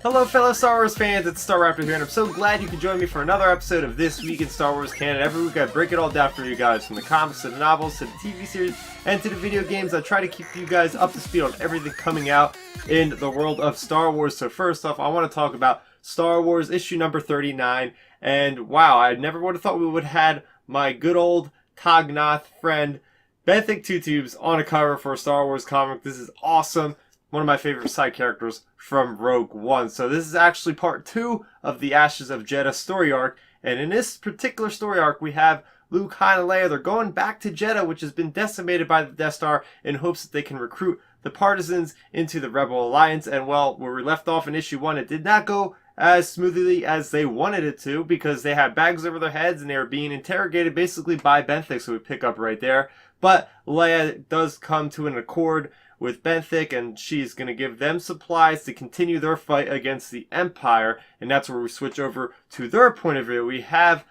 Hello fellow Star Wars fans, it's Star Raptor here, and I'm so glad you could join me for another episode of This Week in Star Wars Canon. Every week I break it all down for you guys, from the comics to the novels to the TV series and to the video games. I try to keep you guys up to speed on everything coming out in the world of Star Wars. So first off, I want to talk about Star Wars issue number 39, and wow, I never would have thought we would have had my good old Tognath friend Benthic Two Tubes on a cover for a Star Wars comic. This is awesome. One of my favorite side characters from Rogue One. So this is actually part 2 of the Ashes of Jedha story arc. And in this particular story arc, we have Luke, Han, and Leia. They're going back to Jedha, which has been decimated by the Death Star, in hopes that they can recruit the Partisans into the Rebel Alliance. And well, where we left off in issue 1, it did not go as smoothly as they wanted it to, because they had bags over their heads and they were being interrogated basically by Benthic. So we pick up right there. But Leia does come to an accord with Benthic, and she's going to give them supplies to continue their fight against the Empire, and that's where we switch over to their point of view. We have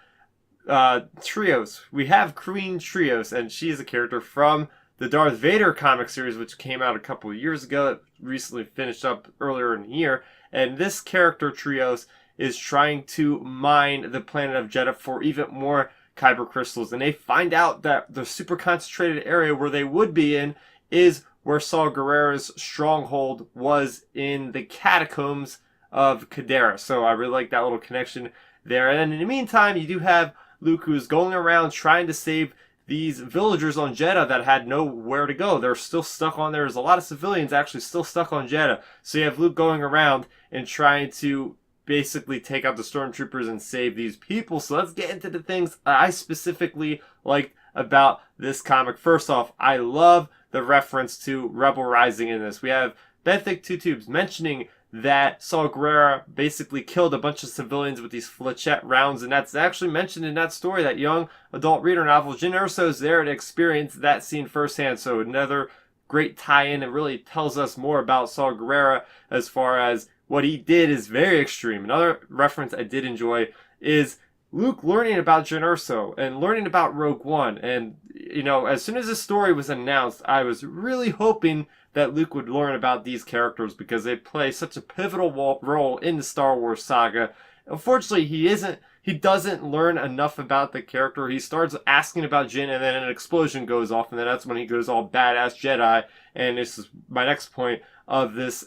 Trios. We have Queen Trios, and she is a character from the Darth Vader comic series, which came out a couple of years ago. It recently finished up earlier in the year, and this character, Trios, is trying to mine the planet of Jedha for even more Kyber crystals, and they find out that the super concentrated area where they would be in is where Saw Gerrera's stronghold was, in the catacombs of Cadera. So I really like that little connection there. And in the meantime, you do have Luke, who's going around trying to save these villagers on Jedha that had nowhere to go. They're still stuck on there. There's a lot of civilians actually still stuck on Jedha. So you have Luke going around and trying to basically take out the stormtroopers and save these people. So let's get into the things I specifically like about this comic. First off, I love the reference to Rebel Rising in this. We have Benthic Two Tubes mentioning that Saw Gerrera basically killed a bunch of civilians with these flechette rounds, and that's actually mentioned in that story, that young adult reader novel. Jyn Erso's there to experience that scene firsthand, so another great tie-in. It really tells us more about Saw Gerrera as far as what he did is very extreme. Another reference I did enjoy is Luke learning about Jyn Erso and learning about Rogue One. And, you know, as soon as this story was announced, I was really hoping that Luke would learn about these characters, because they play such a pivotal role in the Star Wars saga. Unfortunately, he doesn't learn enough about the character. He starts asking about Jyn, and then an explosion goes off, and then that's when he goes all badass Jedi. And this is my next point of this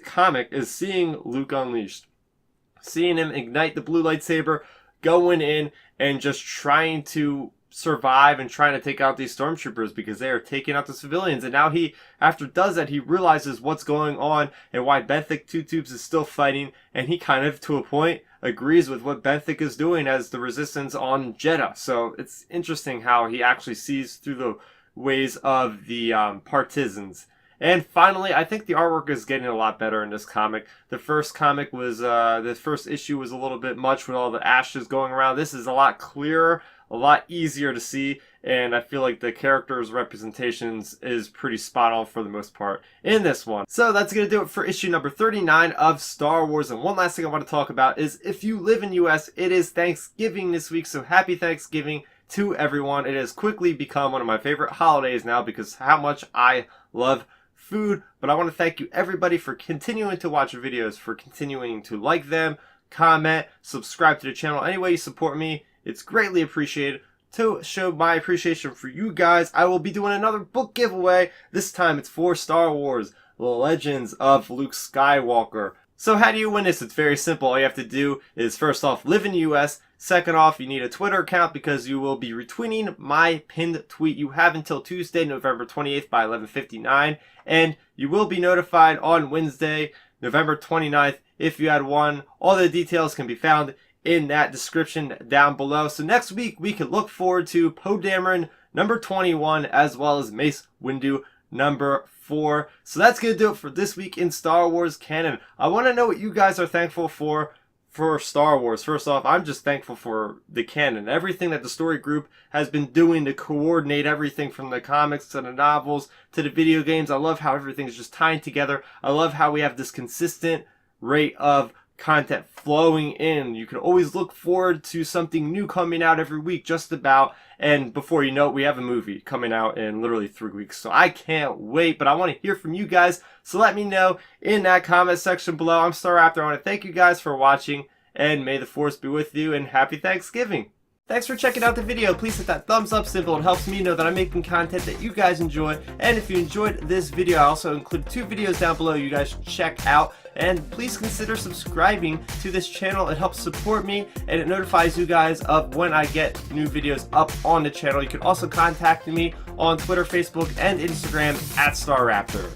comic, is seeing Luke unleashed. Seeing him ignite the blue lightsaber, going in and just trying to survive and trying to take out these stormtroopers, because they are taking out the civilians. And now he, after does that, he realizes what's going on and why Benthic Two Tubes is still fighting, and he kind of, to a point, agrees with what Benthic is doing as the resistance on Jedha. So it's interesting how he actually sees through the ways of the Partisans. And finally, I think the artwork is getting a lot better in this comic. The first comic was, the first issue was a little bit much with all the ashes going around. This is a lot clearer, a lot easier to see, and I feel like the characters' representations is pretty spot on for the most part in this one. So that's going to do it for issue number 39 of Star Wars. And one last thing I want to talk about is, if you live in the US, it is Thanksgiving this week, so happy Thanksgiving to everyone. It has quickly become one of my favorite holidays now, because how much I love food. But I want to thank you everybody for continuing to watch videos, for continuing to like them, comment, subscribe to the channel. Any way you support me, it's greatly appreciated. To show my appreciation for you guys, I will be doing another book giveaway. This time it's for Star Wars: The Legends of Luke Skywalker. So how do you win this? It's very simple. All you have to do is, first off, live in the US. Second off, you need a Twitter account, because you will be retweeting my pinned tweet. You have until Tuesday, November 28th by 11:59, and you will be notified on Wednesday, November 29th, if you had won. All the details can be found in that description down below. So next week, we can look forward to Poe Dameron number 21, as well as Mace Windu number 4. So that's going to do it for this week in Star Wars Canon. I want to know what you guys are thankful for Star Wars. First off, I'm just thankful for the canon. Everything that the story group has been doing to coordinate everything from the comics to the novels to the video games. I love how everything is just tying together. I love how we have this consistent rate of content flowing in. You can always look forward to something new coming out every week, just about. And before you know it, we have a movie coming out in literally 3 weeks. So I can't wait, but I want to hear from you guys. So let me know in that comment section below. I'm Star Raptor. I want to thank you guys for watching, and may the Force be with you, and happy Thanksgiving. Thanks for checking out the video. Please hit that thumbs up symbol. It helps me know that I'm making content that you guys enjoy. And if you enjoyed this video, I also include 2 videos down below you guys should check out. And please consider subscribing to this channel. It helps support me, and it notifies you guys of when I get new videos up on the channel. You can also contact me on Twitter, Facebook, and Instagram at Star Raptor.